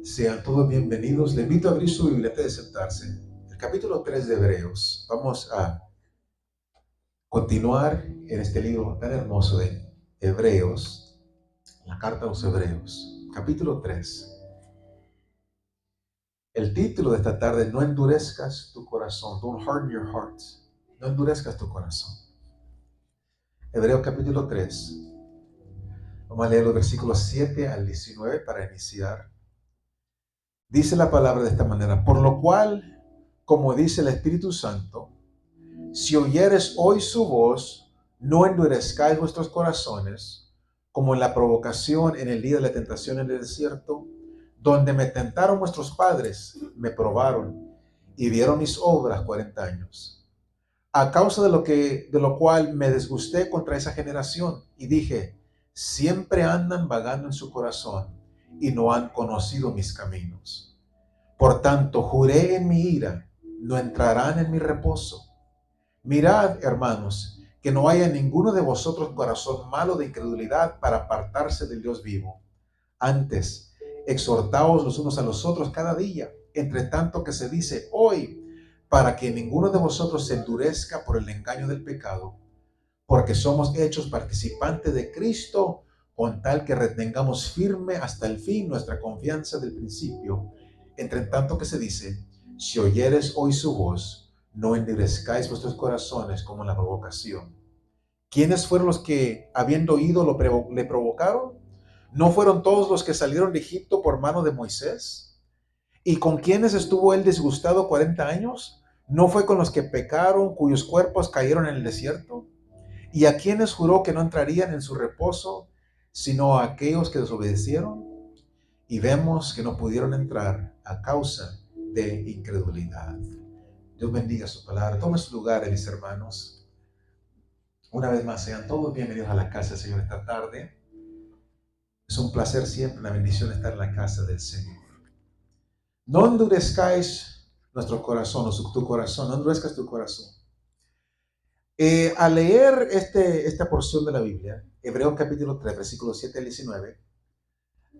Sean todos bienvenidos. Le invito a abrir su Biblia antes de sentarse. El capítulo 3 de Hebreos. Vamos a continuar en este libro tan hermoso de Hebreos, la carta a los Hebreos. Capítulo 3. El título de esta tarde: No endurezcas tu corazón. Don't harden your heart. No endurezcas tu corazón. Hebreos capítulo 3. Vamos a leer los versículos 7 al 19 para iniciar. Dice la palabra de esta manera: por lo cual, como dice el Espíritu Santo, si oyeres hoy su voz, no endurezcáis vuestros corazones, como en la provocación en el día de la tentación en el desierto, donde me tentaron vuestros padres, me probaron y vieron mis obras 40 años. A causa de lo cual me disgusté contra esa generación y dije: siempre andan vagando en su corazón y no han conocido mis caminos. Por tanto, juré en mi ira: no entrarán en mi reposo. Mirad, hermanos, que no haya en ninguno de vosotros corazón malo de incredulidad para apartarse del Dios vivo. Antes, exhortaos los unos a los otros cada día, entre tanto que se dice hoy, para que ninguno de vosotros se endurezca por el engaño del pecado, porque somos hechos participantes de Cristo, con tal que retengamos firme hasta el fin nuestra confianza del principio. Entre tanto que se dice: si oyeres hoy su voz, no endurezcáis vuestros corazones como en la provocación. ¿Quiénes fueron los que, habiendo oído, le provocaron? ¿No fueron todos los que salieron de Egipto por mano de Moisés? ¿Y con quiénes estuvo él disgustado 40 años? ¿No fue con los que pecaron, cuyos cuerpos cayeron en el desierto? ¿Y a quienes juró que no entrarían en su reposo, sino a aquellos que desobedecieron? Y vemos que no pudieron entrar a causa de incredulidad. Dios bendiga su palabra. Tome su lugar, mis hermanos. Una vez más, sean todos bienvenidos a la casa del Señor esta tarde. Es un placer siempre, una bendición estar en la casa del Señor. No endurezcáis nuestro corazón, o tu corazón, no endurezcas tu corazón. Al leer esta porción de la Biblia, Hebreos capítulo 3, versículos 7 al 19,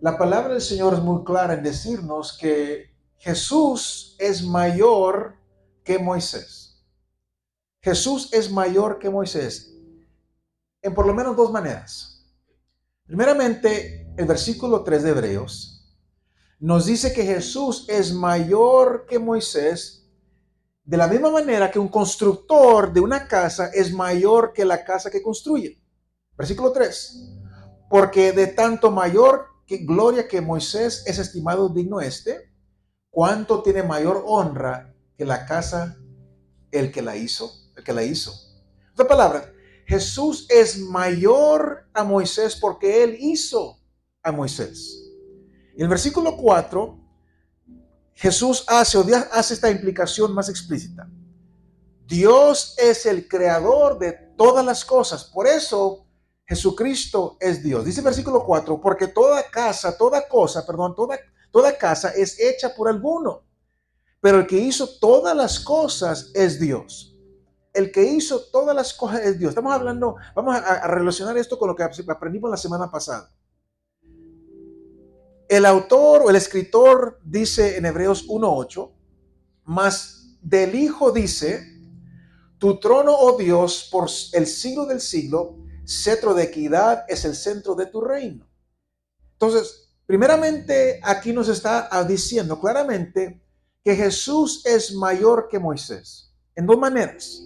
la palabra del Señor es muy clara en decirnos que Jesús es mayor que Moisés. Jesús es mayor que Moisés en por lo menos dos maneras. Primeramente, el versículo 3 de Hebreos nos dice que Jesús es mayor que Moisés, de la misma manera que un constructor de una casa es mayor que la casa que construye. Versículo 3. Porque de tanto mayor que gloria que Moisés es estimado digno cuánto tiene mayor honra que la casa el que la hizo. En otras palabras, Jesús es mayor a Moisés porque él hizo a Moisés. En el versículo 4, Jesús Dios hace esta implicación más explícita. Dios es el creador de todas las cosas. Por eso Jesucristo es Dios. Dice el versículo 4, porque toda casa es hecha por alguno, pero el que hizo todas las cosas es Dios. El que hizo todas las cosas es Dios. Estamos hablando, vamos a relacionar esto con lo que aprendimos la semana pasada. El autor o el escritor dice en Hebreos 1:8, mas del Hijo dice: tu trono, oh Dios, por el siglo del siglo, cetro de equidad es el centro de tu reino. Entonces, primeramente, aquí nos está diciendo claramente que Jesús es mayor que Moisés, en dos maneras.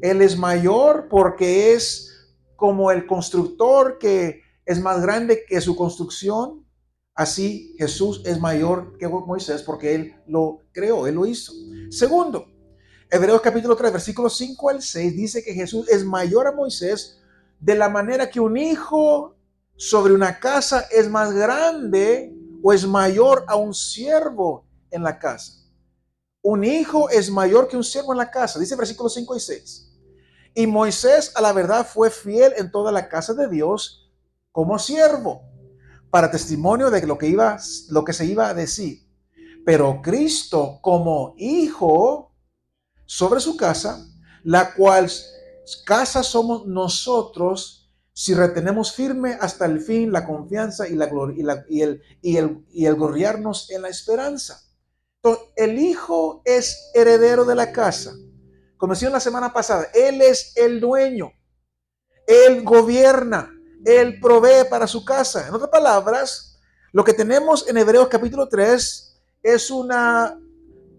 Él es mayor porque es como el constructor que es más grande que su construcción. Así, Jesús es mayor que Moisés porque Él lo creó, Él lo hizo. Segundo, Hebreos capítulo 3, versículos 5 al 6 dice que Jesús es mayor a Moisés de la manera que un hijo sobre una casa es más grande o es mayor a un siervo en la casa. Un hijo es mayor que un siervo en la casa, dice versículos 5 y 6. Y Moisés a la verdad fue fiel en toda la casa de Dios como siervo, para testimonio de lo que se iba a decir. Pero Cristo como hijo sobre su casa, la cual casa somos nosotros si retenemos firme hasta el fin la confianza y la gloria y el gloriarnos en la esperanza. Entonces, el hijo es heredero de la casa. Como decía la semana pasada, él es el dueño, él gobierna, él provee para su casa. En otras palabras, lo que tenemos en Hebreos capítulo 3 es una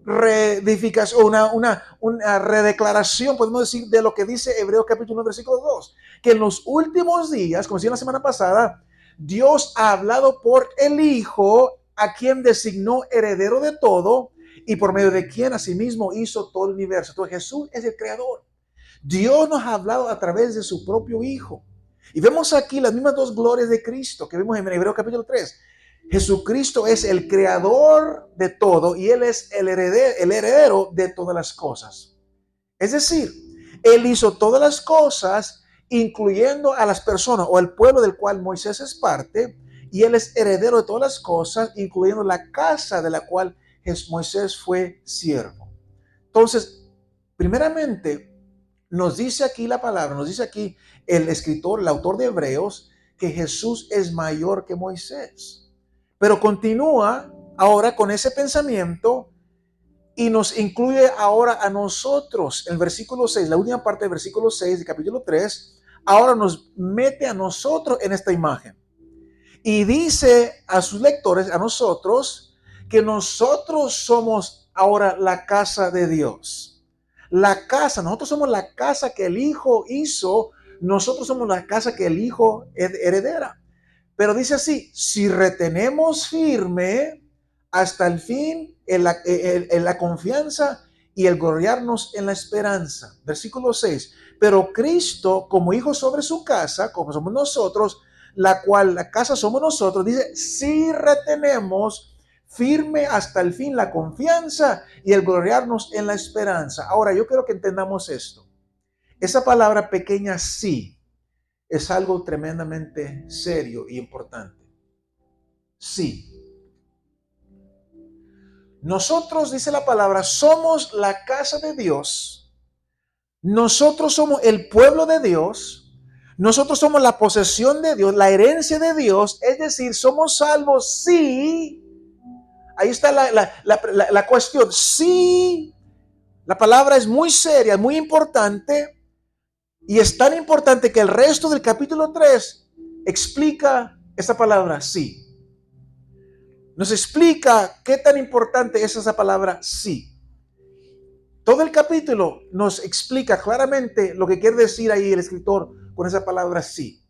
reedificación, una redeclaración, podemos decir, de lo que dice Hebreos capítulo 1, versículo 2, que en los últimos días, como decía la semana pasada, Dios ha hablado por el Hijo, a quien designó heredero de todo, y por medio de quien asimismo hizo todo el universo. Entonces Jesús es el creador. Dios nos ha hablado a través de su propio Hijo. Y vemos aquí las mismas dos glorias de Cristo que vemos en Hebreos capítulo 3. Jesucristo es el creador de todo y Él es el heredero de todas las cosas. Es decir, Él hizo todas las cosas, incluyendo a las personas o el pueblo del cual Moisés es parte, y Él es heredero de todas las cosas, incluyendo la casa de la cual Moisés fue siervo. Entonces, primeramente, nos dice aquí la palabra, nos dice aquí el escritor, el autor de Hebreos, que Jesús es mayor que Moisés. Pero continúa ahora con ese pensamiento y nos incluye ahora a nosotros. El versículo 6, la última parte del versículo 6 del capítulo 3, ahora nos mete a nosotros en esta imagen. Y dice a sus lectores, a nosotros, que nosotros somos ahora la casa de Dios. La casa, nosotros somos la casa que el Hijo hizo, nosotros somos la casa que el Hijo heredera. Pero dice así, si retenemos firme hasta el fin en la confianza y el gloriarnos en la esperanza. Versículo 6, pero Cristo como Hijo sobre su casa, como somos nosotros, la cual la casa somos nosotros, dice, si retenemos firme hasta el fin la confianza y el gloriarnos en la esperanza. Ahora, yo quiero que entendamos esto. Esa palabra pequeña sí es algo tremendamente serio y importante. Sí. Nosotros, dice la palabra, somos la casa de Dios. Nosotros somos el pueblo de Dios. Nosotros somos la posesión de Dios, la herencia de Dios. Es decir, somos salvos sí. Ahí está la cuestión. Sí, la palabra es muy seria, muy importante. Y es tan importante que el resto del capítulo 3 explica esta palabra sí. Nos explica qué tan importante es esa palabra sí. Todo el capítulo nos explica claramente lo que quiere decir ahí el escritor con esa palabra sí.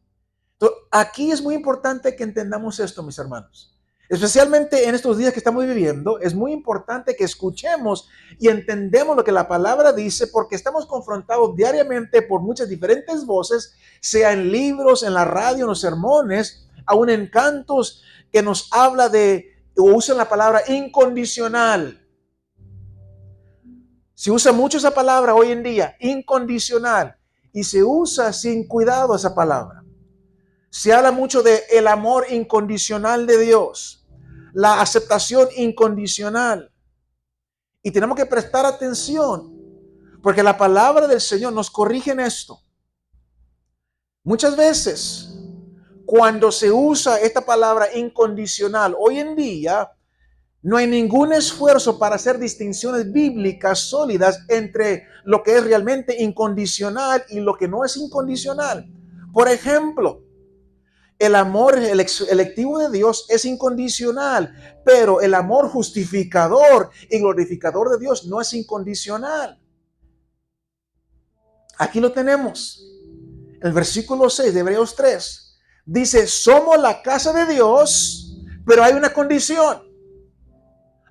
Entonces, aquí es muy importante que entendamos esto, mis hermanos. Especialmente en estos días que estamos viviendo, es muy importante que escuchemos y entendemos lo que la palabra dice, porque estamos confrontados diariamente por muchas diferentes voces, sea en libros, en la radio, en los sermones, aún en cantos que nos habla de, o usan la palabra incondicional. Se usa mucho esa palabra hoy en día, incondicional, y se usa sin cuidado esa palabra. Se habla mucho de el amor incondicional de Dios, la aceptación incondicional. Y tenemos que prestar atención, porque la palabra del Señor nos corrige en esto. Muchas veces, cuando se usa esta palabra incondicional, hoy en día, no hay ningún esfuerzo para hacer distinciones bíblicas sólidas entre lo que es realmente incondicional y lo que no es incondicional. Por ejemplo, el amor electivo de Dios es incondicional, pero el amor justificador y glorificador de Dios no es incondicional. Aquí lo tenemos. El versículo 6 de Hebreos 3 dice, somos la casa de Dios, pero hay una condición.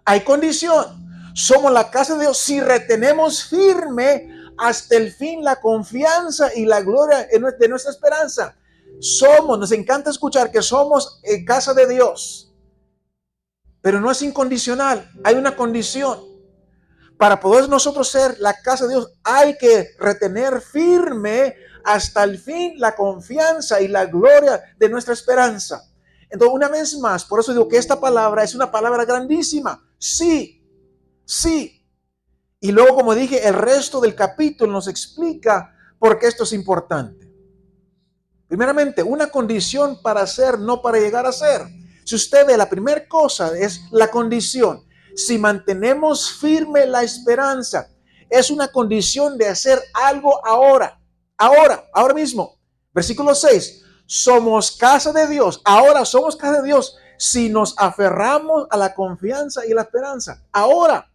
Hay condición. Somos la casa de Dios si retenemos firme hasta el fin la confianza y la gloria de nuestra esperanza. Nos encanta escuchar que somos casa de Dios, pero no es incondicional. Hay una condición. Para poder nosotros ser la casa de Dios, hay que retener firme hasta el fin la confianza y la gloria de nuestra esperanza. Entonces, una vez más, por eso digo que esta palabra es una palabra grandísima. Sí, sí. Y luego, como dije, el resto del capítulo nos explica por qué esto es importante. Primeramente, una condición para ser, no para llegar a ser. Si usted ve, la primera cosa es la condición. Si mantenemos firme la esperanza, es una condición de hacer algo ahora. Ahora mismo. Versículo 6. Somos casa de Dios. Ahora somos casa de Dios si nos aferramos a la confianza y la esperanza. Ahora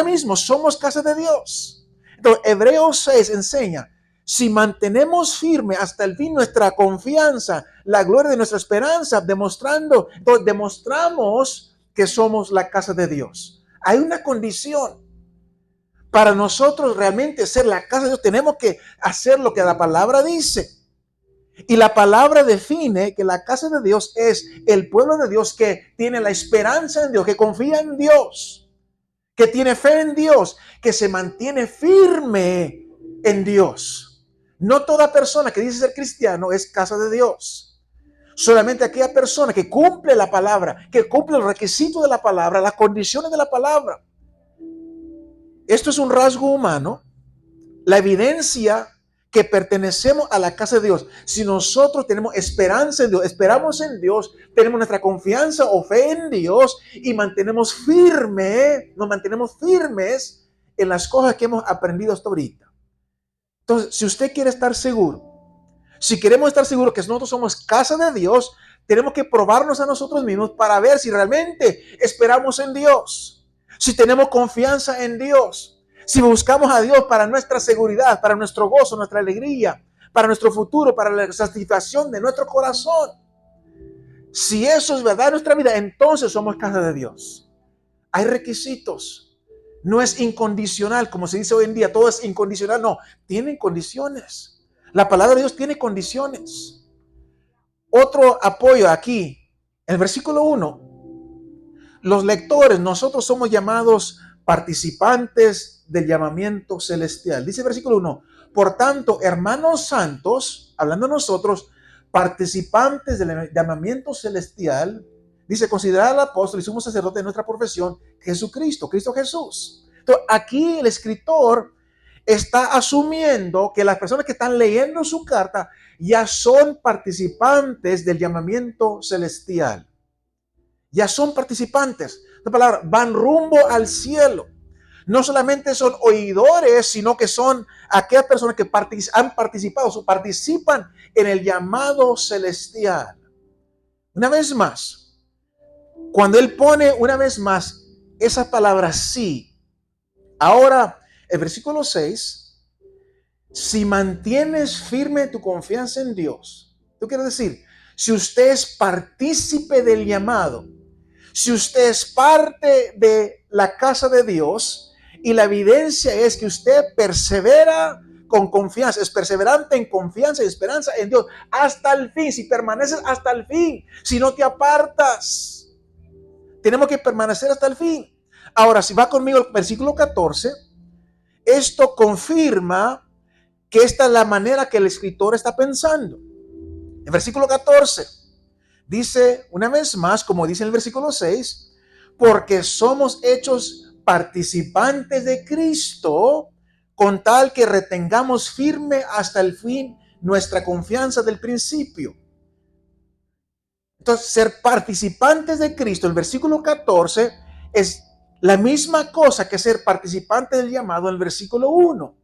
mismo somos casa de Dios. Entonces, Hebreos 6 enseña, si mantenemos firme hasta el fin nuestra confianza, la gloria de nuestra esperanza, demostramos que somos la casa de Dios. Hay una condición. Para nosotros realmente ser la casa de Dios, tenemos que hacer lo que la palabra dice. Y la palabra define que la casa de Dios es el pueblo de Dios que tiene la esperanza en Dios, que confía en Dios, que tiene fe en Dios, que se mantiene firme en Dios. No toda persona que dice ser cristiano es casa de Dios. Solamente aquella persona que cumple la palabra, que cumple los requisitos de la palabra, las condiciones de la palabra. Esto es un rasgo humano, la evidencia que pertenecemos a la casa de Dios. Si nosotros tenemos esperanza en Dios, esperamos en Dios, tenemos nuestra confianza o fe en Dios y nos mantenemos firmes en las cosas que hemos aprendido hasta ahorita. Entonces, si usted quiere estar seguro, si queremos estar seguros que nosotros somos casa de Dios, tenemos que probarnos a nosotros mismos para ver si realmente esperamos en Dios, si tenemos confianza en Dios, si buscamos a Dios para nuestra seguridad, para nuestro gozo, nuestra alegría, para nuestro futuro, para la satisfacción de nuestro corazón. Si eso es verdad en nuestra vida, entonces somos casa de Dios. Hay requisitos. No es incondicional, como se dice hoy en día, todo es incondicional. No, tienen condiciones. La palabra de Dios tiene condiciones. Otro apoyo aquí, el versículo 1. Los lectores, nosotros somos llamados participantes del llamamiento celestial. Dice el versículo 1. Por tanto, hermanos santos, hablando nosotros, participantes del llamamiento celestial, dice, considerar al apóstol y sumo sacerdote de nuestra profesión, Jesucristo, Cristo Jesús. Entonces, aquí el escritor está asumiendo que las personas que están leyendo su carta ya son participantes del llamamiento celestial. Ya son participantes. La palabra, van rumbo al cielo. No solamente son oidores, sino que son aquellas personas que han participado o participan en el llamado celestial. Una vez más, cuando él pone una vez más esa palabra sí, ahora el versículo 6, si mantienes firme tu confianza en Dios, ¿tú quieres decir? Si usted es partícipe del llamado, si usted es parte de la casa de Dios y la evidencia es que usted persevera con confianza, es perseverante en confianza y esperanza en Dios hasta el fin, si permaneces hasta el fin, si no te apartas, tenemos que permanecer hasta el fin. Ahora, si va conmigo al versículo 14, esto confirma que esta es la manera que el escritor está pensando. El versículo 14 dice una vez más, como dice en el versículo 6, porque somos hechos participantes de Cristo, con tal que retengamos firme hasta el fin nuestra confianza del principio. Entonces, ser participantes de Cristo, el versículo 14, es la misma cosa que ser participante del llamado en el versículo 1.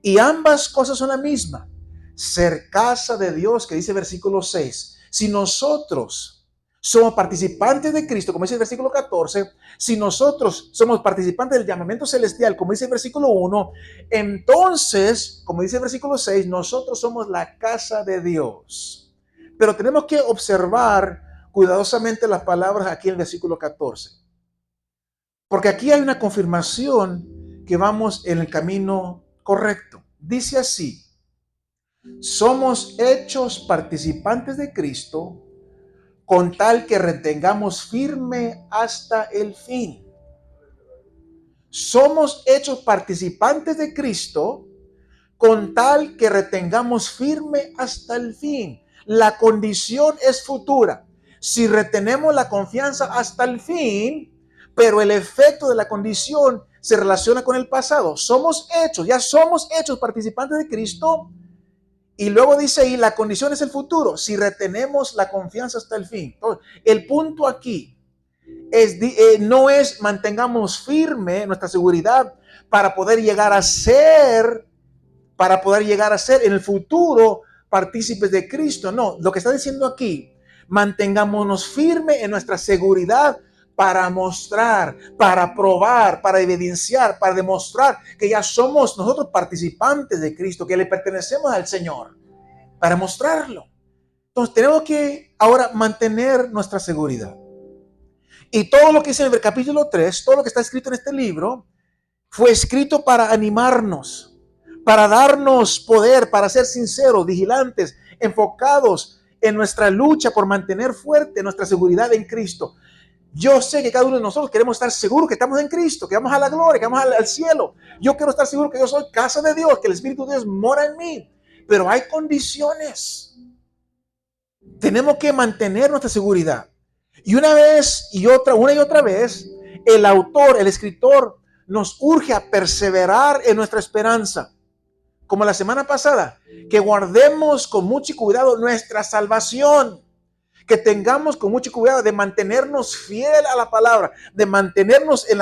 Y ambas cosas son la misma. Ser casa de Dios, que dice el versículo 6. Si nosotros somos participantes de Cristo, como dice el versículo 14, si nosotros somos participantes del llamamiento celestial, como dice el versículo 1, entonces, como dice el versículo 6, nosotros somos la casa de Dios. Pero tenemos que observar cuidadosamente las palabras aquí en el versículo 14. Porque aquí hay una confirmación que vamos en el camino correcto. Dice así: somos hechos participantes de Cristo con tal que retengamos firme hasta el fin. Somos hechos participantes de Cristo con tal que retengamos firme hasta el fin. La condición es futura. Si retenemos la confianza hasta el fin, pero el efecto de la condición se relaciona con el pasado. Ya somos hechos participantes de Cristo Y luego dice ahí, la condición es el futuro, si retenemos la confianza hasta el fin. Entonces, el punto aquí no es mantengamos firme nuestra seguridad para poder llegar a ser, en el futuro partícipes de Cristo. No, lo que está diciendo aquí, mantengámonos firme en nuestra seguridad para mostrar, para probar, para evidenciar, para demostrar que ya somos nosotros participantes de Cristo, que le pertenecemos al Señor, para mostrarlo. Entonces tenemos que ahora mantener nuestra seguridad. Y todo lo que dice en el capítulo 3, todo lo que está escrito en este libro, fue escrito para animarnos, para darnos poder, para ser sinceros, vigilantes, enfocados en nuestra lucha por mantener fuerte nuestra seguridad en Cristo. Yo sé que cada uno de nosotros queremos estar seguros que estamos en Cristo, que vamos a la gloria, que vamos al cielo. Yo quiero estar seguro que yo soy casa de Dios, que el Espíritu de Dios mora en mí. Pero hay condiciones. Tenemos que mantener nuestra seguridad. Y una y otra vez, el autor, el escritor, nos urge a perseverar en nuestra esperanza. Como la semana pasada, que guardemos con mucho cuidado nuestra salvación. Que tengamos con mucho cuidado de mantenernos fiel a la palabra, de mantenernos en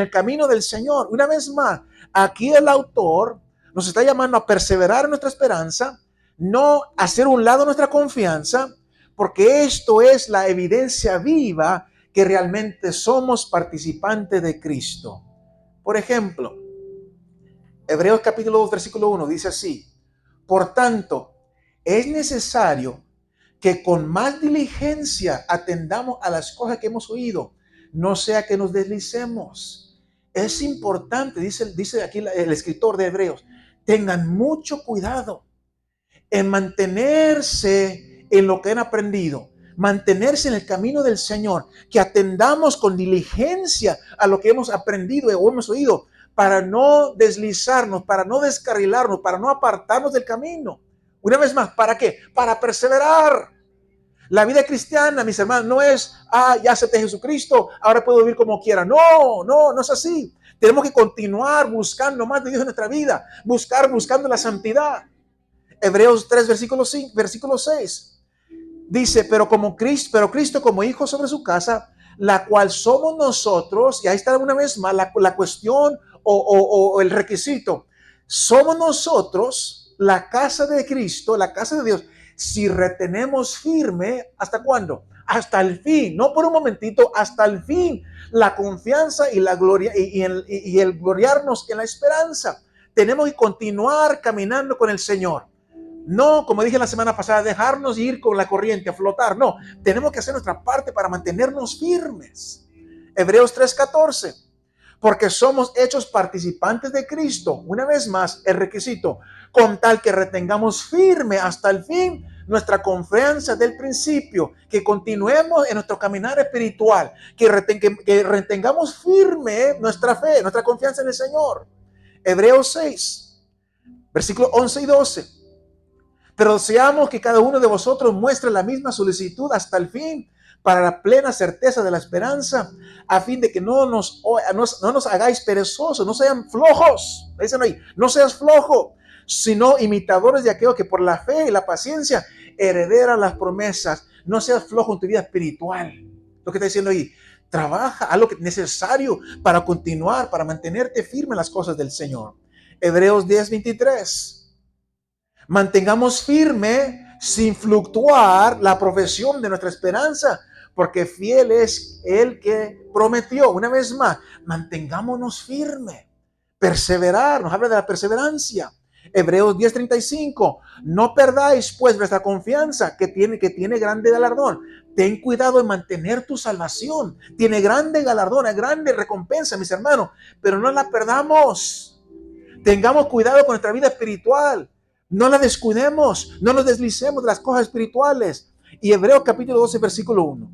el camino del Señor. Una vez más, aquí el autor nos está llamando a perseverar en nuestra esperanza, no hacer un lado nuestra confianza, porque esto es la evidencia viva que realmente somos participantes de Cristo. Por ejemplo, Hebreos capítulo 2, versículo 1 dice así: por tanto, es necesario que con más diligencia atendamos a las cosas que hemos oído, no sea que nos deslicemos. Es importante, dice aquí el escritor de Hebreos, tengan mucho cuidado en mantenerse en lo que han aprendido, mantenerse en el camino del Señor, que atendamos con diligencia a lo que hemos aprendido o hemos oído, para no deslizarnos, para no descarrilarnos, para no apartarnos del camino. Una vez más, ¿para qué? Para perseverar. La vida cristiana, mis hermanos, no es, ya acepté a Jesucristo, ahora puedo vivir como quiera. No es así. Tenemos que continuar buscando más de Dios en nuestra vida, buscando la santidad. Hebreos 3, versículo 6. Dice, pero Cristo como hijo sobre su casa, la cual somos nosotros, y ahí está una vez más la cuestión o el requisito. Somos nosotros la casa de Cristo, la casa de Dios, si retenemos firme, ¿hasta cuándo? Hasta el fin, no por un momentito, hasta el fin, la confianza y la gloria y el gloriarnos en la esperanza. Tenemos que continuar caminando con el Señor. No, como dije la semana pasada, dejarnos ir con la corriente, a flotar. No, tenemos que hacer nuestra parte para mantenernos firmes. Hebreos 3:14. Porque somos hechos participantes de Cristo. Una vez más, el requisito, con tal que retengamos firme hasta el fin nuestra confianza del principio, que continuemos en nuestro caminar espiritual, que retengamos firme nuestra fe, nuestra confianza en el Señor. Hebreos 6, versículos 11 y 12. Pero deseamos que cada uno de vosotros muestre la misma solicitud hasta el fin, para la plena certeza de la esperanza, a fin de que no nos hagáis perezosos, no sean flojos. Dicen ahí, no seas flojo, sino imitadores de aquello que por la fe y la paciencia heredan las promesas. No seas flojo en tu vida espiritual. Lo que está diciendo ahí, trabaja, haz lo que es necesario para continuar, para mantenerte firme en las cosas del Señor. Hebreos 10:23. Mantengamos firme, sin fluctuar, la profesión de nuestra esperanza, porque fiel es el que prometió. Una vez más, mantengámonos firme, perseverar, nos habla de la perseverancia. Hebreos 10:35, no perdáis pues vuestra confianza, que tiene grande galardón. Ten cuidado en mantener tu salvación, tiene grande galardón, grande recompensa, mis hermanos, pero no la perdamos. Tengamos cuidado con nuestra vida espiritual. No la descuidemos, no nos deslicemos de las cosas espirituales. Y Hebreos capítulo 12, versículo 1.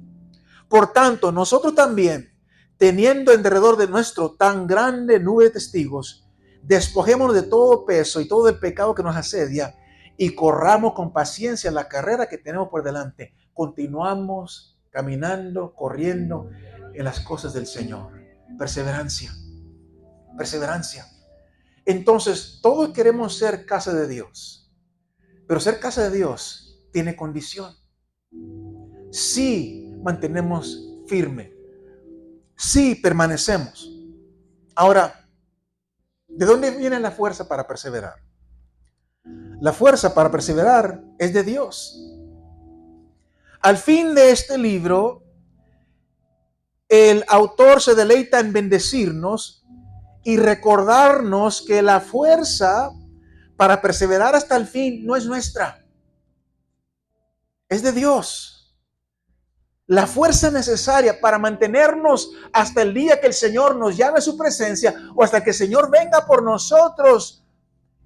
Por tanto, nosotros también, teniendo en derredor de nuestro tan grande nube de testigos, despojémonos de todo peso y todo el pecado que nos asedia y corramos con paciencia la carrera que tenemos por delante. Continuamos caminando, corriendo en las cosas del Señor. Perseverancia. Entonces, todos queremos ser casa de Dios. Pero ser casa de Dios tiene condición. Si mantenemos firme, si permanecemos. Ahora, ¿de dónde viene la fuerza para perseverar? La fuerza para perseverar es de Dios. Al fin de este libro, el autor se deleita en bendecirnos y recordarnos que la fuerza para perseverar hasta el fin no es nuestra, es de Dios. La fuerza necesaria para mantenernos hasta el día que el Señor nos llame a su presencia o hasta que el Señor venga por nosotros,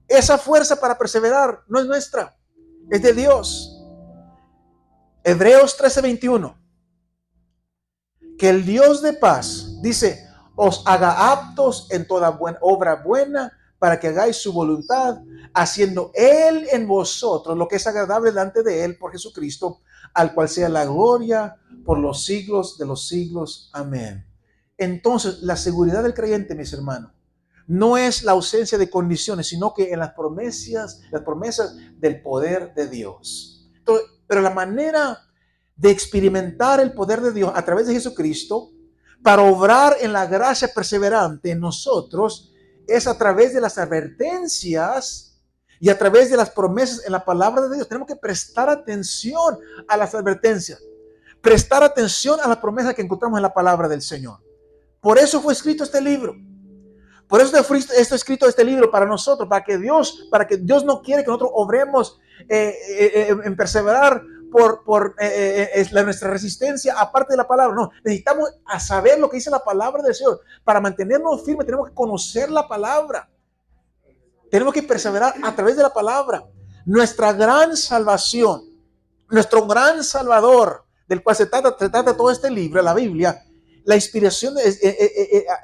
esa fuerza para perseverar no es nuestra, es de Dios. Hebreos 13:21. Que el Dios de paz, dice, os haga aptos en toda obra buena para que hagáis su voluntad, haciendo Él en vosotros lo que es agradable delante de Él por Jesucristo, al cual sea la gloria por los siglos de los siglos. Amén. Entonces, la seguridad del creyente, mis hermanos, no es la ausencia de condiciones, sino que en las promesas del poder de Dios. Entonces, pero la manera de experimentar el poder de Dios a través de Jesucristo para obrar en la gracia perseverante en nosotros es a través de las advertencias y a través de las promesas en la palabra de Dios. Tenemos que prestar atención a las advertencias, prestar atención a las promesas que encontramos en la palabra del Señor. Por eso fue escrito este libro. Por eso está escrito este libro para nosotros, para que Dios no quiere que nosotros obremos en perseverar por nuestra resistencia aparte de la palabra. No, necesitamos saber lo que dice la palabra del Señor. Para mantenernos firmes tenemos que conocer la palabra. Tenemos que perseverar a través de la palabra. Nuestra gran salvación, nuestro gran Salvador, del cual se trata todo este libro, la Biblia, la inspiración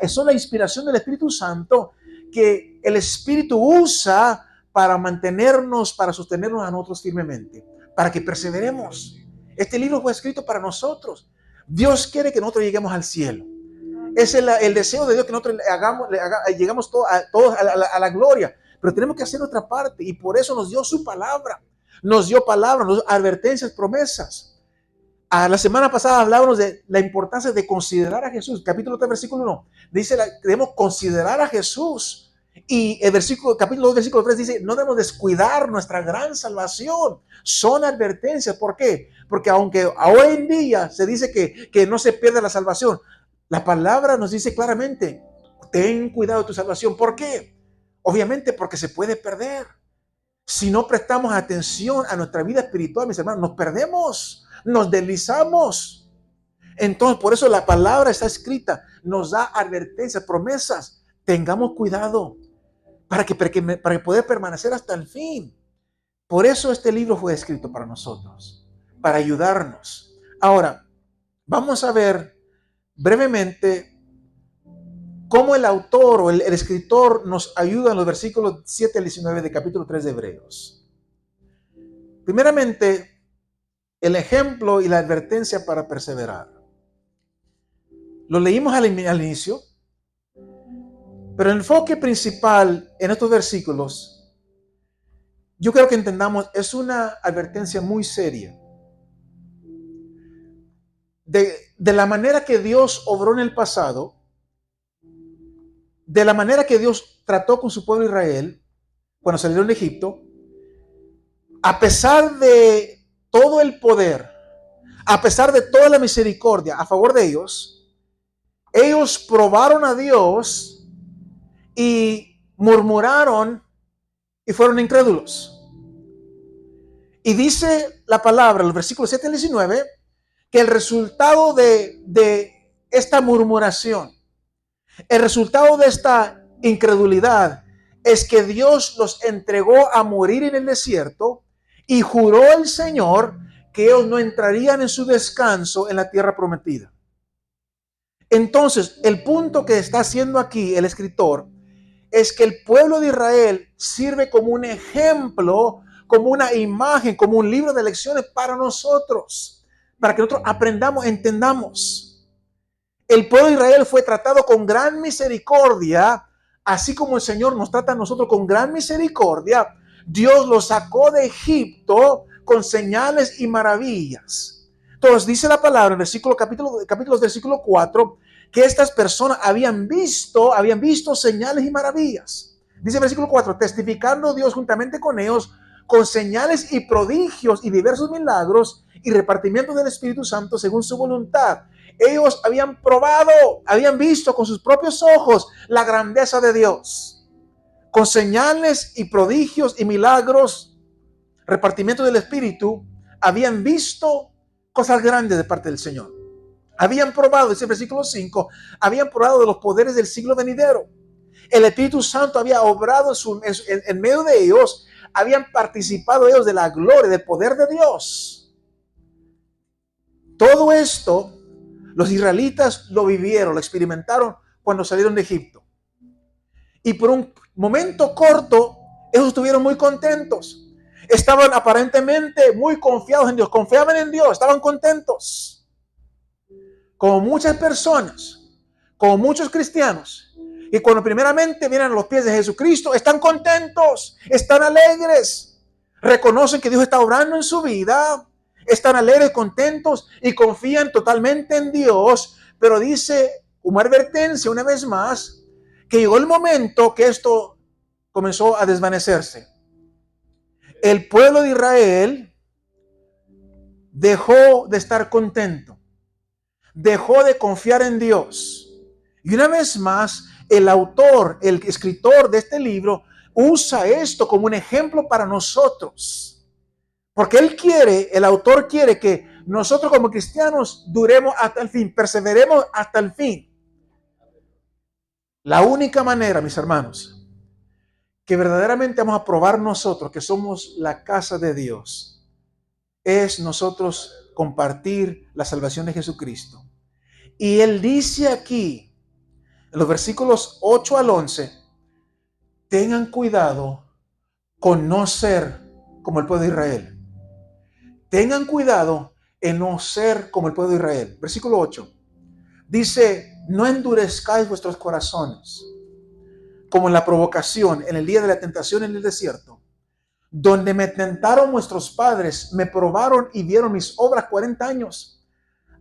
son la inspiración del Espíritu Santo que el Espíritu usa para mantenernos, para sostenernos a nosotros firmemente, para que perseveremos. Este libro fue escrito para nosotros. Dios quiere que nosotros lleguemos al cielo. Es el deseo de Dios que nosotros llegamos todos a la gloria. Pero tenemos que hacer nuestra parte y por eso nos dio su palabra. Nos dio advertencias, promesas. La semana pasada hablábamos de la importancia de considerar a Jesús. Capítulo 3, versículo 1. Dice que debemos considerar a Jesús. Y el capítulo 2, versículo 3 dice, no debemos descuidar nuestra gran salvación. Son advertencias. ¿Por qué? Porque aunque hoy en día se dice que no se pierde la salvación, la palabra nos dice claramente, ten cuidado de tu salvación. ¿Por qué? Obviamente porque se puede perder. Si no prestamos atención a nuestra vida espiritual, mis hermanos, nos perdemos, nos deslizamos. Entonces, por eso la palabra está escrita, nos da advertencias, promesas. Tengamos cuidado para que poder permanecer hasta el fin. Por eso este libro fue escrito para nosotros, para ayudarnos. Ahora, vamos a ver brevemente cómo el autor o el escritor nos ayuda en los versículos 7 al 19 de capítulo 3 de Hebreos. Primeramente, el ejemplo y la advertencia para perseverar. Lo leímos al inicio, pero el enfoque principal en estos versículos, yo creo que entendamos, es una advertencia muy seria de la manera que Dios obró en el pasado, de la manera que Dios trató con su pueblo Israel cuando salieron de Egipto. A pesar de todo el poder, a pesar de toda la misericordia a favor de ellos probaron a Dios y murmuraron y fueron incrédulos. Y dice la palabra, los versículos 7 al 19, que el resultado de esta murmuración, el resultado de esta incredulidad, es que Dios los entregó a morir en el desierto y juró el Señor que ellos no entrarían en su descanso en la tierra prometida. Entonces, el punto que está haciendo aquí el escritor es que el pueblo de Israel sirve como un ejemplo, como una imagen, como un libro de lecciones para nosotros, para que nosotros aprendamos, entendamos. El pueblo de Israel fue tratado con gran misericordia, así como el Señor nos trata a nosotros con gran misericordia. Dios los sacó de Egipto con señales y maravillas. Entonces dice la palabra en capítulos versículo 4, que estas personas habían visto señales y maravillas. Dice el versículo 4, testificando Dios juntamente con ellos, con señales y prodigios y diversos milagros y repartimiento del Espíritu Santo según su voluntad. Ellos habían probado, habían visto con sus propios ojos la grandeza de Dios. Con señales y prodigios y milagros, repartimiento del Espíritu, habían visto cosas grandes de parte del Señor. Habían probado, dice el versículo 5, habían probado de los poderes del siglo venidero. El Espíritu Santo había obrado en medio de ellos, habían participado ellos de la gloria, del poder de Dios. Todo esto, los israelitas lo vivieron, lo experimentaron cuando salieron de Egipto. Y por un momento corto, ellos estuvieron muy contentos. Estaban aparentemente muy confiados en Dios, confiaban en Dios, estaban contentos. Como muchas personas, como muchos cristianos, y cuando primeramente vienen a los pies de Jesucristo, están contentos, están alegres, reconocen que Dios está obrando en su vida, están alegres, contentos y confían totalmente en Dios. Pero dice, como advertencia una vez más, que llegó el momento que esto comenzó a desvanecerse. El pueblo de Israel dejó de estar contento, dejó de confiar en Dios. Y una vez más, el autor, el escritor de este libro, usa esto como un ejemplo para nosotros. Porque el autor quiere que nosotros como cristianos duremos hasta el fin, perseveremos hasta el fin. La única manera, mis hermanos, que verdaderamente vamos a probar nosotros que somos la casa de Dios, es nosotros compartir la salvación de Jesucristo. Y él dice aquí, en los versículos 8 al 11, tengan cuidado con no ser como el pueblo de Israel. Tengan cuidado en no ser como el pueblo de Israel. Versículo 8. Dice, no endurezcáis vuestros corazones, como en la provocación, en el día de la tentación en el desierto, donde me tentaron vuestros padres, me probaron y vieron mis obras 40 años,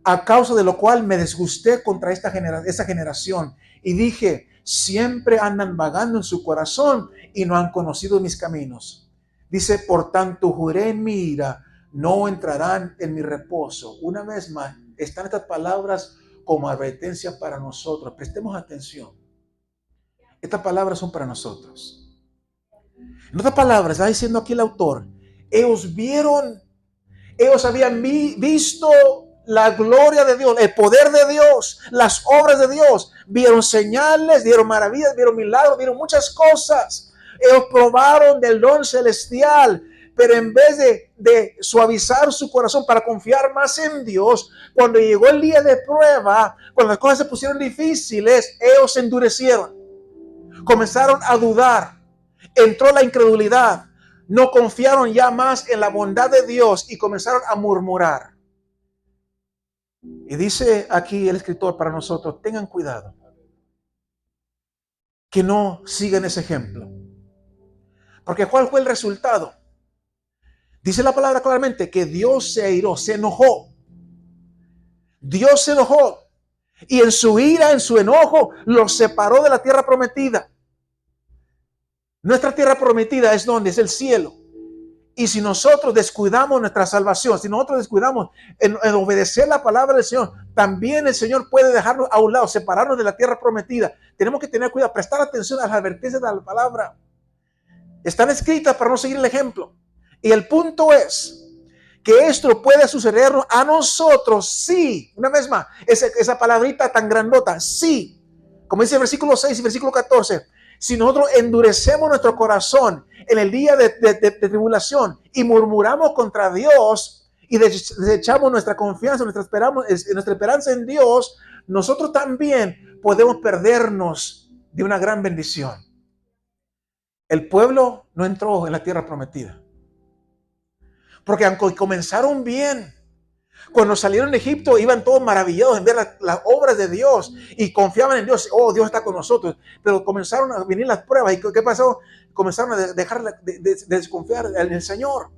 a causa de lo cual me disgusté contra esa generación y dije, siempre andan vagando en su corazón y no han conocido mis caminos. Dice, por tanto juré en mi ira, no entrarán en mi reposo. Una vez más, están estas palabras como advertencia para nosotros. Prestemos atención. Estas palabras son para nosotros. En otras palabras, está diciendo aquí el autor, ellos habían visto la gloria de Dios, el poder de Dios, las obras de Dios, vieron señales, vieron maravillas, vieron milagros, vieron muchas cosas. Ellos probaron del don celestial, pero en vez de suavizar su corazón para confiar más en Dios, cuando llegó el día de prueba, cuando las cosas se pusieron difíciles, ellos se endurecieron, comenzaron a dudar, entró la incredulidad, no confiaron ya más en la bondad de Dios y comenzaron a murmurar. Y dice aquí el escritor para nosotros, tengan cuidado, que no sigan ese ejemplo. Porque ¿cuál fue el resultado? Dice la palabra claramente que Dios se airó, se enojó. Dios se enojó y en su ira, en su enojo, los separó de la tierra prometida. Nuestra tierra prometida es donde es el cielo. Y si nosotros descuidamos nuestra salvación, si nosotros descuidamos en obedecer la palabra del Señor, también el Señor puede dejarnos a un lado, separarnos de la tierra prometida. Tenemos que tener cuidado, prestar atención a las advertencias de la palabra. Están escritas para no seguir el ejemplo. Y el punto es que esto puede sucedernos a nosotros, sí. Una vez más, esa palabrita tan grandota, sí. Como dice el versículo 6 y versículo 14. Si nosotros endurecemos nuestro corazón en el día de tribulación y murmuramos contra Dios y desechamos nuestra confianza, nuestra esperanza en Dios, nosotros también podemos perdernos de una gran bendición. El pueblo no entró en la tierra prometida, porque aunque comenzaron bien, Cuando salieron de Egipto iban todos maravillados en ver las obras de Dios y confiaban en Dios. Oh, Dios está con nosotros. Pero comenzaron a venir las pruebas. ¿Y qué pasó? Comenzaron a dejar de desconfiar en el Señor.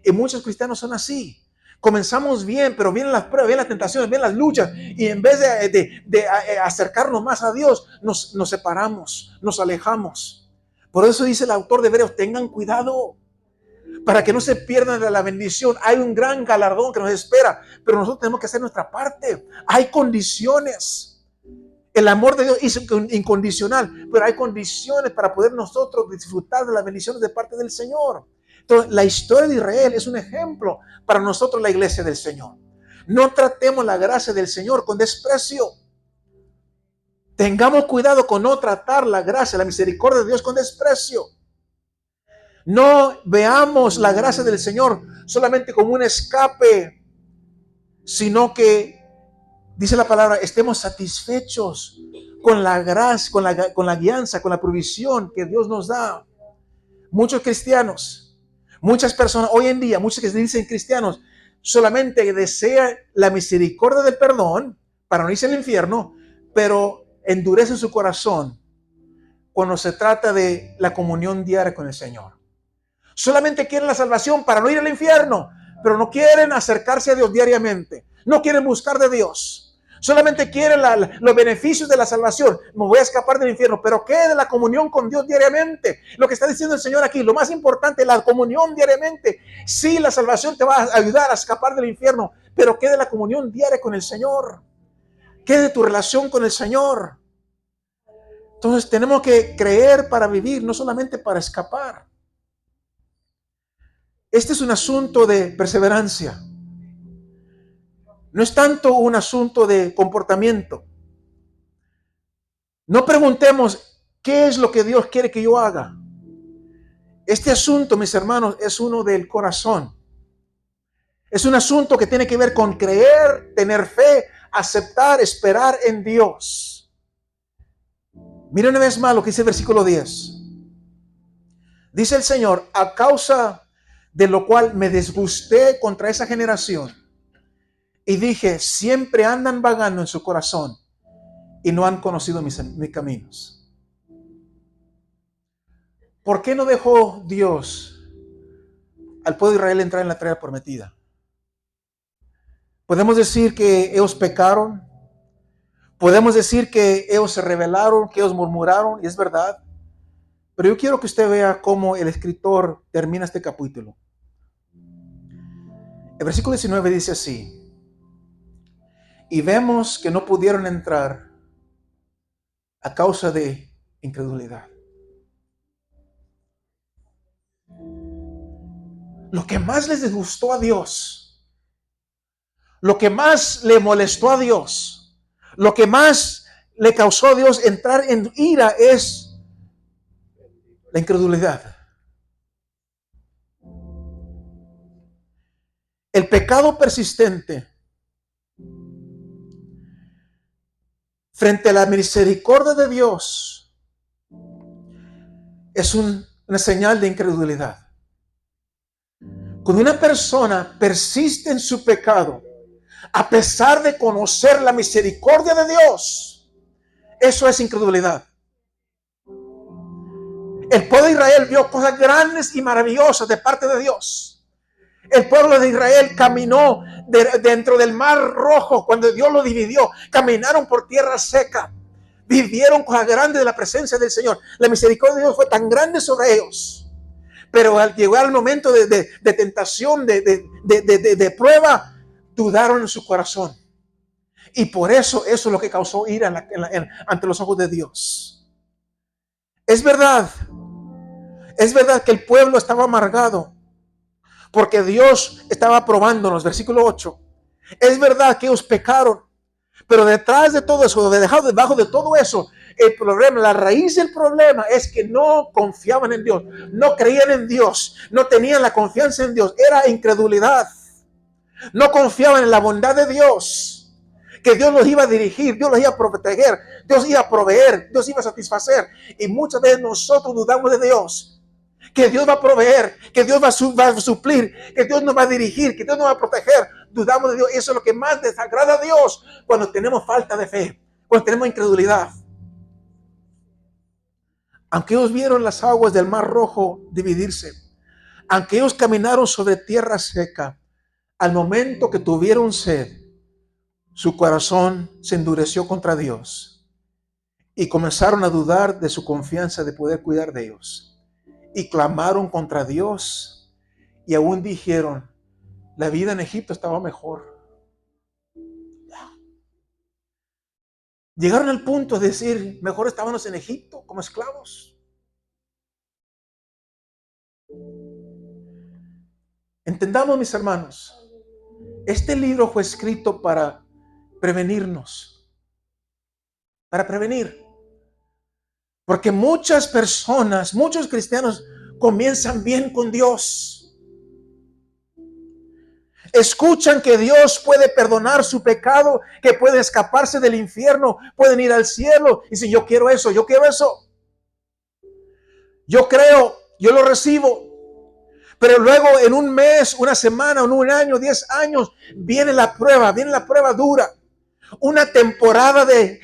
Y muchos cristianos son así. Comenzamos bien, pero vienen las pruebas, vienen las tentaciones, vienen las luchas. Y en vez de acercarnos más a Dios, nos separamos, nos alejamos. Por eso dice el autor de Hebreos, tengan cuidado para que no se pierdan de la bendición. Hay un gran galardón que nos espera, pero nosotros tenemos que hacer nuestra parte. Hay condiciones. El amor de Dios es incondicional, pero hay condiciones para poder nosotros disfrutar de las bendiciones de parte del Señor. Entonces, la historia de Israel es un ejemplo para nosotros, la iglesia del Señor. No tratemos la gracia del Señor con desprecio. Tengamos cuidado con no tratar la gracia, la misericordia de Dios con desprecio. No veamos la gracia del Señor solamente como un escape, sino que, dice la palabra, estemos satisfechos con la gracia, con la guianza, con la provisión que Dios nos da. Muchos cristianos, muchas personas hoy en día, muchos que se dicen cristianos, solamente desean la misericordia del perdón para no irse al infierno, pero endurecen su corazón cuando se trata de la comunión diaria con el Señor. Solamente quieren la salvación para no ir al infierno, pero no quieren acercarse a Dios diariamente. No quieren buscar de Dios. Solamente quieren los beneficios de la salvación. Me voy a escapar del infierno, pero ¿qué de la comunión con Dios diariamente? Lo que está diciendo el Señor aquí, lo más importante es la comunión diariamente. Sí, la salvación te va a ayudar a escapar del infierno, pero ¿qué de la comunión diaria con el Señor? ¿Qué de tu relación con el Señor? Entonces tenemos que creer para vivir, no solamente para escapar. Este es un asunto de perseverancia. No es tanto un asunto de comportamiento. No preguntemos qué es lo que Dios quiere que yo haga. Este asunto, mis hermanos, es uno del corazón. Es un asunto que tiene que ver con creer, tener fe, aceptar, esperar en Dios. Miren una vez más lo que dice el versículo 10. Dice el Señor, a causa de lo cual me disgusté contra esa generación y dije, siempre andan vagando en su corazón y no han conocido mis caminos. ¿Por qué no dejó Dios al pueblo de Israel entrar en la tierra prometida? Podemos decir que ellos pecaron, podemos decir que ellos se rebelaron, que ellos murmuraron, y es verdad. Pero yo quiero que usted vea cómo el escritor termina este capítulo. El versículo 19 dice así: y vemos que no pudieron entrar a causa de incredulidad. Lo que más les disgustó a Dios, lo que más le molestó a Dios, lo que más le causó a Dios entrar en ira es la incredulidad. El pecado persistente frente a la misericordia de Dios es una señal de incredulidad. Cuando una persona persiste en su pecado, a pesar de conocer la misericordia de Dios, eso es incredulidad. El pueblo de Israel vio cosas grandes y maravillosas de parte de Dios. El pueblo de Israel caminó dentro del mar rojo cuando Dios lo dividió. Caminaron por tierra seca. Vivieron cosas grandes de la presencia del Señor. La misericordia de Dios fue tan grande sobre ellos. Pero al llegar al momento de tentación, de prueba, dudaron en su corazón. Y por eso es lo que causó ira ante los ojos de Dios. Es verdad que el pueblo estaba amargado porque Dios estaba probándonos. Versículo 8. Es verdad que ellos pecaron, pero detrás de todo eso, debajo de todo eso, el problema, la raíz del problema es que no confiaban en Dios, no creían en Dios, no tenían la confianza en Dios, era incredulidad. No confiaban en la bondad de Dios, que Dios los iba a dirigir, Dios los iba a proteger, Dios iba a proveer, Dios iba a satisfacer. Y muchas veces nosotros dudamos de Dios. que Dios va a proveer, que Dios va a suplir, que Dios nos va a dirigir, que Dios nos va a proteger. Dudamos de Dios. Eso es lo que más desagrada a Dios cuando tenemos falta de fe, cuando tenemos incredulidad. Aunque ellos vieron las aguas del Mar Rojo dividirse, aunque ellos caminaron sobre tierra seca, al momento que tuvieron sed, su corazón se endureció contra Dios y comenzaron a dudar de su confianza de poder cuidar de ellos. Y clamaron contra Dios y aún dijeron, la vida en Egipto estaba mejor. Llegaron al punto de decir, mejor estábamos en Egipto como esclavos. Entendamos, mis hermanos, este libro fue escrito para prevenirnos, para prevenir. Porque muchas personas, muchos cristianos comienzan bien con Dios. Escuchan que Dios puede perdonar su pecado, que puede escaparse del infierno, pueden ir al cielo. Y dicen, yo quiero eso, yo quiero eso. Yo creo, yo lo recibo. Pero luego en un mes, una semana, en un año, 10 años, viene la prueba dura. Una temporada de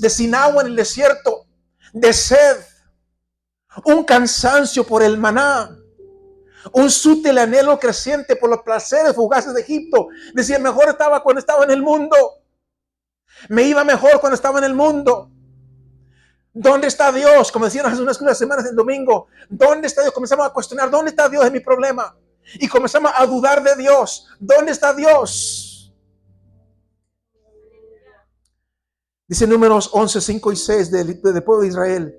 sin agua en el desierto, de sed, un cansancio por el maná, un sutil anhelo creciente por los placeres fugaces de Egipto. Decía, mejor estaba cuando estaba en el mundo. Me iba mejor cuando estaba en el mundo. ¿Dónde está Dios? Como decían hace unas semanas el domingo. ¿Dónde está Dios? Comenzamos a cuestionar, ¿dónde está Dios en mi problema? Y comenzamos a dudar de Dios. ¿Dónde está Dios? Dice Números 11, 5 y 6 del pueblo de Israel.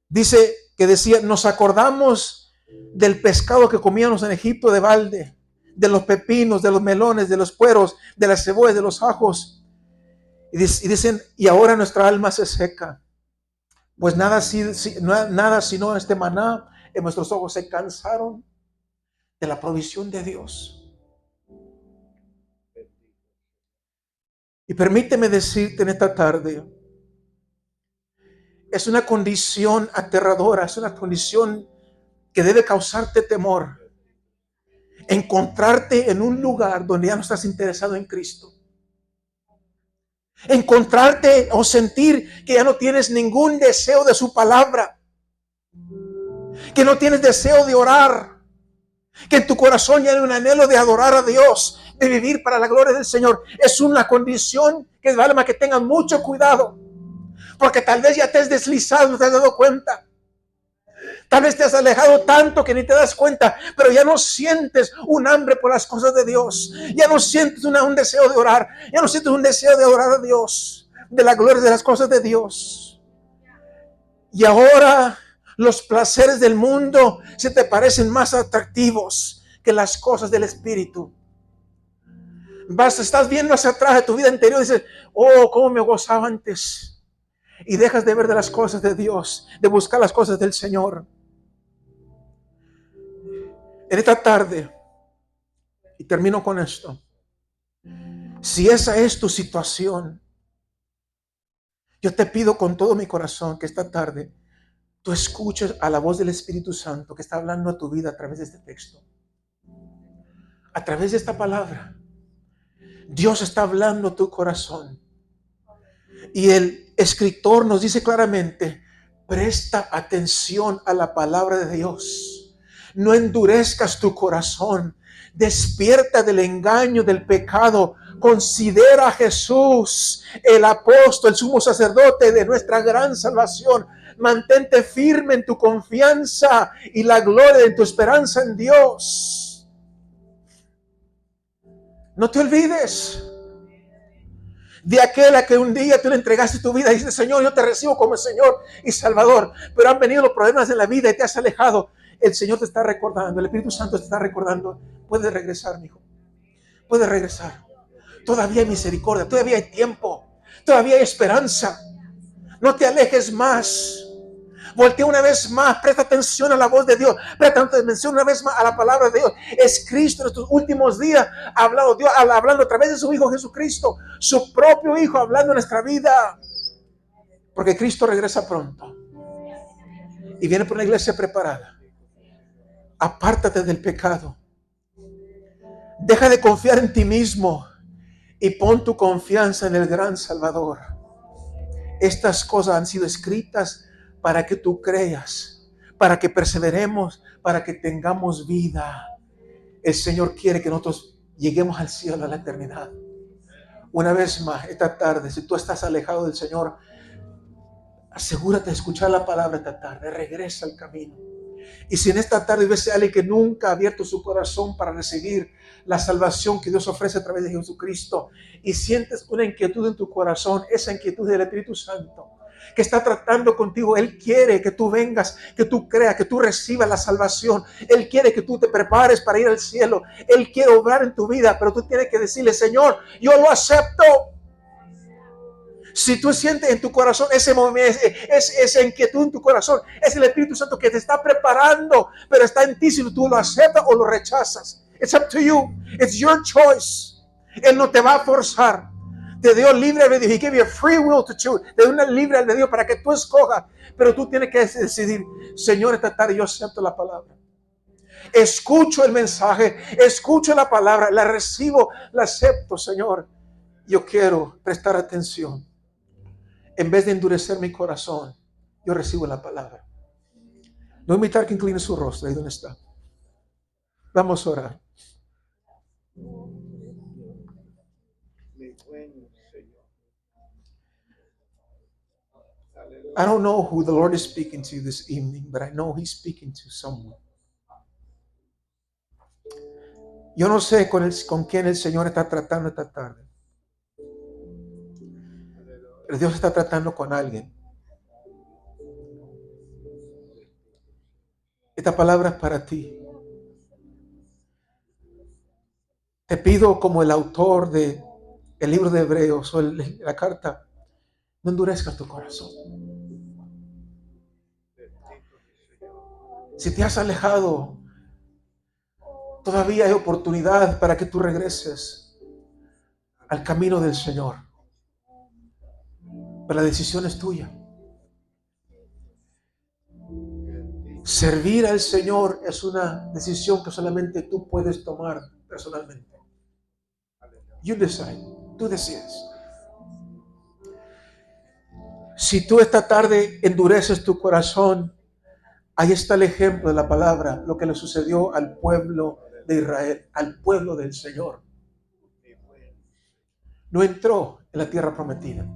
Dice que decía, nos acordamos del pescado que comíamos en Egipto de balde, de los pepinos, de los melones, de los pueros, de las cebollas, de los ajos. Y dicen, y ahora nuestra alma se seca. Pues nada sino este maná, en nuestros ojos se cansaron de la provisión de Dios. Y permíteme decirte en esta tarde, es una condición aterradora, es una condición que debe causarte temor. Encontrarte en un lugar donde ya no estás interesado en Cristo. Encontrarte o sentir que ya no tienes ningún deseo de su palabra. Que no tienes deseo de orar. Que en tu corazón ya hay un anhelo de adorar a Dios, de vivir para la gloria del Señor. Es una condición que vale más que tengas mucho cuidado. Porque tal vez ya te has deslizado, no te has dado cuenta. Tal vez te has alejado tanto que ni te das cuenta, pero ya no sientes un hambre por las cosas de Dios. Ya no sientes un deseo de orar. Ya no sientes un deseo de adorar a Dios, de la gloria de las cosas de Dios. Y ahora los placeres del mundo se te parecen más atractivos que las cosas del Espíritu. Estás viendo hacia atrás de tu vida anterior y dices, oh, cómo me gozaba antes. Y dejas de ver de las cosas de Dios, de buscar las cosas del Señor. En esta tarde, y termino con esto, si esa es tu situación, yo te pido con todo mi corazón que esta tarde tú escuches a la voz del Espíritu Santo que está hablando a tu vida a través de este texto. A través de esta palabra, Dios está hablando a tu corazón. Y el escritor nos dice claramente, presta atención a la palabra de Dios. No endurezcas tu corazón. Despierta del engaño del pecado. Considera a Jesús, el apóstol, el sumo sacerdote de nuestra gran salvación. Mantente firme en tu confianza y la gloria de tu esperanza en Dios. No te olvides de aquel a que un día tú le entregaste tu vida y dices, Señor, yo te recibo como Señor y Salvador, pero han venido los problemas de la vida y te has alejado. El Señor te está recordando, el Espíritu Santo te está recordando, puedes regresar, mi hijo, puedes regresar. Todavía hay misericordia, todavía hay tiempo, todavía hay esperanza. No te alejes más. Voltea una vez más, presta atención a la voz de Dios, presta atención una vez más a la palabra de Dios. Es Cristo en estos últimos días hablando a través de su Hijo Jesucristo, su propio Hijo hablando en nuestra vida. Porque Cristo regresa pronto y viene por una iglesia preparada. Apártate del pecado. Deja de confiar en ti mismo y pon tu confianza en el gran Salvador. Estas cosas han sido escritas para que tú creas, para que perseveremos, para que tengamos vida. El Señor quiere que nosotros lleguemos al cielo, a la eternidad. Una vez más, esta tarde, si tú estás alejado del Señor, asegúrate de escuchar la palabra esta tarde. Regresa al camino. Y si en esta tarde ves a alguien que nunca ha abierto su corazón para recibir la salvación que Dios ofrece a través de Jesucristo, y sientes una inquietud en tu corazón, esa inquietud del Espíritu Santo que está tratando contigo, Él quiere que tú vengas, que tú creas, que tú recibas la salvación. Él quiere que tú te prepares para ir al cielo. Él quiere obrar en tu vida, pero tú tienes que decirle: Señor, yo lo acepto. Si tú sientes en tu corazón ese movimiento, esa inquietud en tu corazón, es el Espíritu Santo que te está preparando, pero está en ti si tú lo aceptas o lo rechazas. It's up to you. It's your choice. Él no te va a forzar. Te dio libre albedrío. He gave you a free will to choose. Te dio una libre albedrío para que tú escojas. Pero tú tienes que decidir: Señor, esta tarde yo acepto la palabra. Escucho el mensaje, escucho la palabra, la recibo, la acepto, Señor. Yo quiero prestar atención. En vez de endurecer mi corazón, yo recibo la palabra. No invitar que incline su rostro ahí donde está. Vamos a orar. I don't know who the Lord is speaking to this evening, but I know He's speaking to someone. Yo no sé con quién el Señor está tratando esta tarde, pero Dios está tratando con alguien. Esta palabra es para ti. Te pido, como el autor del libro de Hebreos o la carta, no endurezcas tu corazón. Si te has alejado, todavía hay oportunidad para que tú regreses al camino del Señor. Pero la decisión es tuya. Servir al Señor es una decisión que solamente tú puedes tomar personalmente. You decide. Tú decides. Si tú esta tarde endureces tu corazón, ahí está el ejemplo de la palabra, lo que le sucedió al pueblo de Israel, al pueblo del Señor. No entró en la tierra prometida.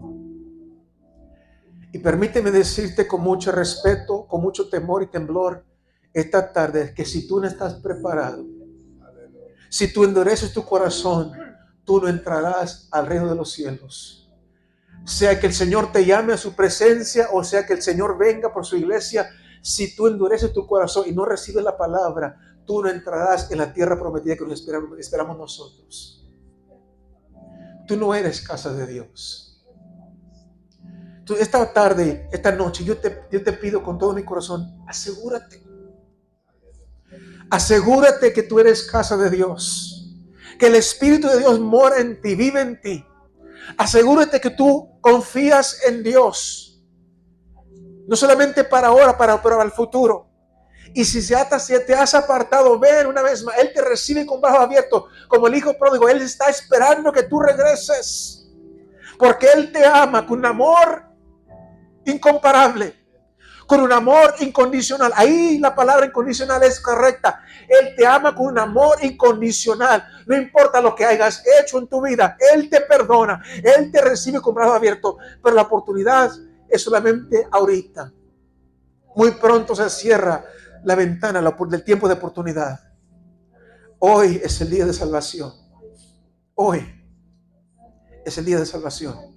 Y permíteme decirte con mucho respeto, con mucho temor y temblor esta tarde, que si tú no estás preparado, si tú endureces tu corazón, tú no entrarás al reino de los cielos. Sea que el Señor te llame a su presencia o sea que el Señor venga por su iglesia, si tú endureces tu corazón y no recibes la palabra, tú no entrarás en la tierra prometida que nos esperamos nosotros. Tú no eres casa de Dios. Entonces, esta tarde, esta noche, yo te pido con todo mi corazón, asegúrate que tú eres casa de Dios, que el Espíritu de Dios mora en ti, vive en ti. Asegúrate que tú confías en Dios, no solamente para ahora, pero para el futuro. Y si te has apartado, ven una vez más. Él te recibe con brazos abiertos, como el hijo pródigo. Él está esperando que tú regreses, porque Él te ama con un amor incomparable, con un amor incondicional. Ahí la palabra incondicional es correcta. Él te ama con un amor incondicional. No importa lo que hayas hecho en tu vida, Él te perdona, Él te recibe con brazos abiertos. Pero la oportunidad es solamente ahorita. Muy pronto se cierra la ventana del tiempo de oportunidad. Hoy es el día de salvación. Hoy es el día de salvación.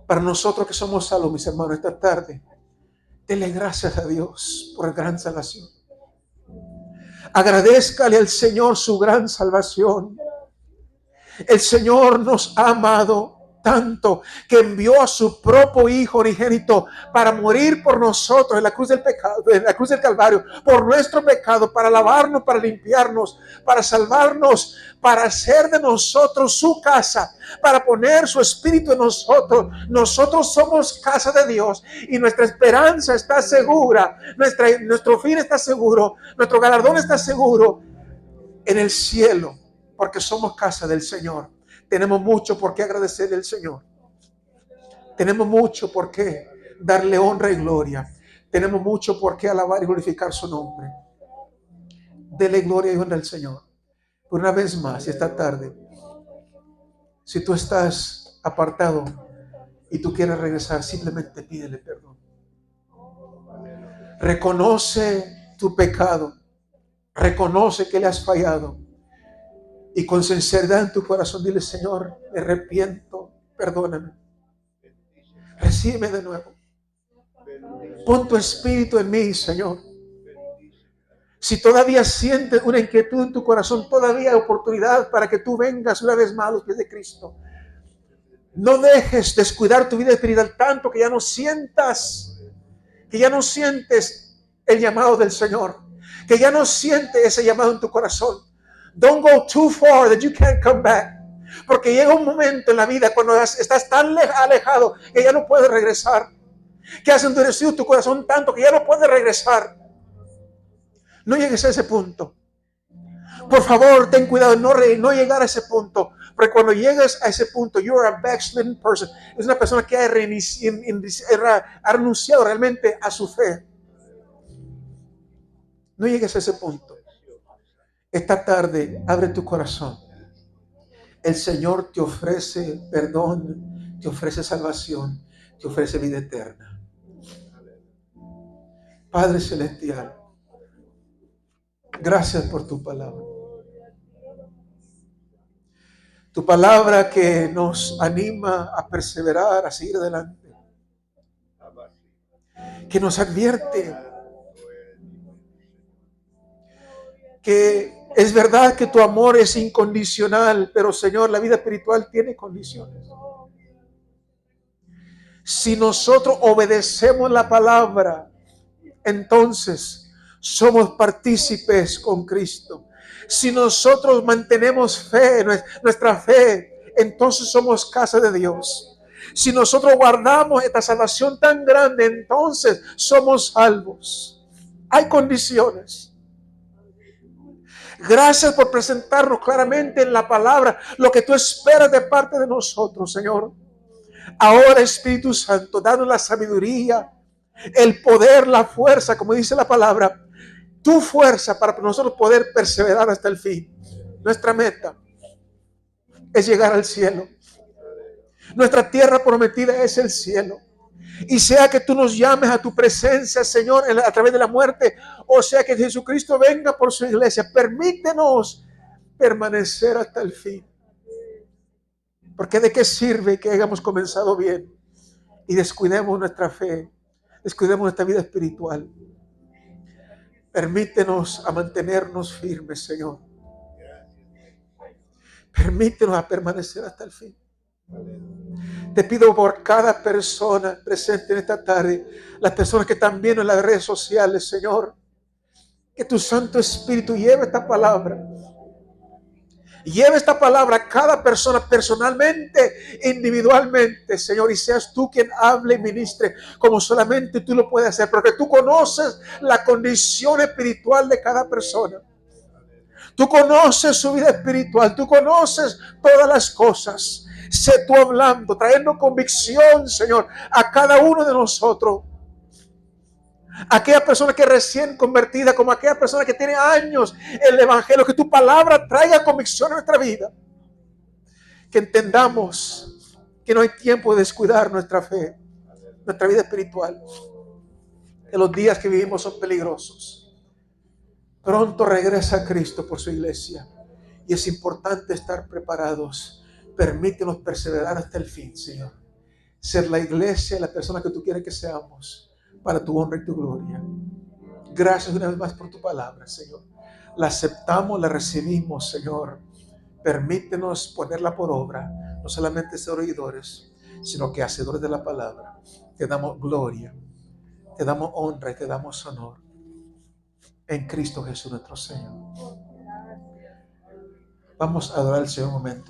Para nosotros que somos salvos, mis hermanos, esta tarde, denle gracias a Dios por la gran salvación. Agradézcale al Señor su gran salvación. El Señor nos ha amado. tanto que envió a su propio Hijo unigénito para morir por nosotros en la cruz del pecado, en la cruz del Calvario, por nuestro pecado, para lavarnos, para limpiarnos, para salvarnos, para hacer de nosotros su casa, para poner su espíritu en nosotros. Nosotros somos casa de Dios y nuestra esperanza está segura, nuestro fin está seguro, nuestro galardón está seguro en el cielo, porque somos casa del Señor. Tenemos mucho por qué agradecerle al Señor. Tenemos mucho por qué darle honra y gloria. Tenemos mucho por qué alabar y glorificar su nombre. Dele gloria y honra al Señor. Una vez más, esta tarde, si tú estás apartado y tú quieres regresar, simplemente pídele perdón. Reconoce tu pecado. Reconoce que le has fallado. Y con sinceridad en tu corazón dile: Señor, me arrepiento, perdóname. Recíbeme de nuevo. Pon tu espíritu en mí, Señor. Si todavía sientes una inquietud en tu corazón, todavía hay oportunidad para que tú vengas una vez más a los pies de Cristo. No dejes descuidar tu vida espiritual tanto que ya no sientes el llamado del Señor, que ya no sientes ese llamado en tu corazón. Don't go too far that you can't come back. Porque llega un momento en la vida cuando estás tan alejado que ya no puedes regresar, que has endurecido tu corazón tanto que ya no puedes regresar. No llegues a ese punto. Por favor, ten cuidado de no llegar a ese punto. Porque cuando llegas a ese punto, you're a backslidden person. Es una persona que ha renunciado realmente a su fe. No llegues a ese punto. Esta tarde, abre tu corazón. El Señor te ofrece perdón, te ofrece salvación, te ofrece vida eterna. Padre Celestial, gracias por tu palabra. Tu palabra que nos anima a perseverar, a seguir adelante. Que nos advierte que es verdad que tu amor es incondicional, pero Señor, la vida espiritual tiene condiciones. Si nosotros obedecemos la palabra, entonces somos partícipes con Cristo. Si nosotros mantenemos fe, nuestra fe, entonces somos casa de Dios. Si nosotros guardamos esta salvación tan grande, entonces somos salvos. Hay condiciones. Gracias por presentarnos claramente en la palabra lo que tú esperas de parte de nosotros, Señor. Ahora, Espíritu Santo, danos la sabiduría, el poder, la fuerza, como dice la palabra, tu fuerza para nosotros poder perseverar hasta el fin. Nuestra meta es llegar al cielo. Nuestra tierra prometida es el cielo. Y sea que tú nos llames a tu presencia, Señor, a través de la muerte, o sea que Jesucristo venga por su iglesia, permítenos permanecer hasta el fin. Porque de qué sirve que hayamos comenzado bien y descuidemos nuestra fe, descuidemos nuestra vida espiritual. Permítenos a mantenernos firmes, Señor. Permítenos a permanecer hasta el fin. Te pido por cada persona presente en esta tarde, las personas que están viendo en las redes sociales, Señor, que tu Santo Espíritu lleve esta palabra. Lleve esta palabra a cada persona personalmente, individualmente, Señor, y seas tú quien hable y ministre como solamente tú lo puedes hacer, porque tú conoces la condición espiritual de cada persona. Tú conoces su vida espiritual, tú conoces todas las cosas. Sé tú hablando, trayendo convicción, Señor, a cada uno de nosotros. Aquella persona que es recién convertida, como aquella persona que tiene años en el Evangelio, que tu palabra traiga convicción a nuestra vida. Que entendamos que no hay tiempo de descuidar nuestra fe, nuestra vida espiritual. Que los días que vivimos son peligrosos. Pronto regresa Cristo por su iglesia y es importante estar preparados. Permítenos perseverar hasta el fin, Señor. Ser la iglesia, la persona que tú quieres que seamos, para tu honra y tu gloria. Gracias una vez más por tu palabra, Señor. La aceptamos, la recibimos, Señor. Permítenos ponerla por obra no solamente ser oidores, sino que hacedores de la palabra. Te damos gloria, te damos honra y te damos honor en Cristo Jesús nuestro Señor. Vamos a adorar al Señor un momento.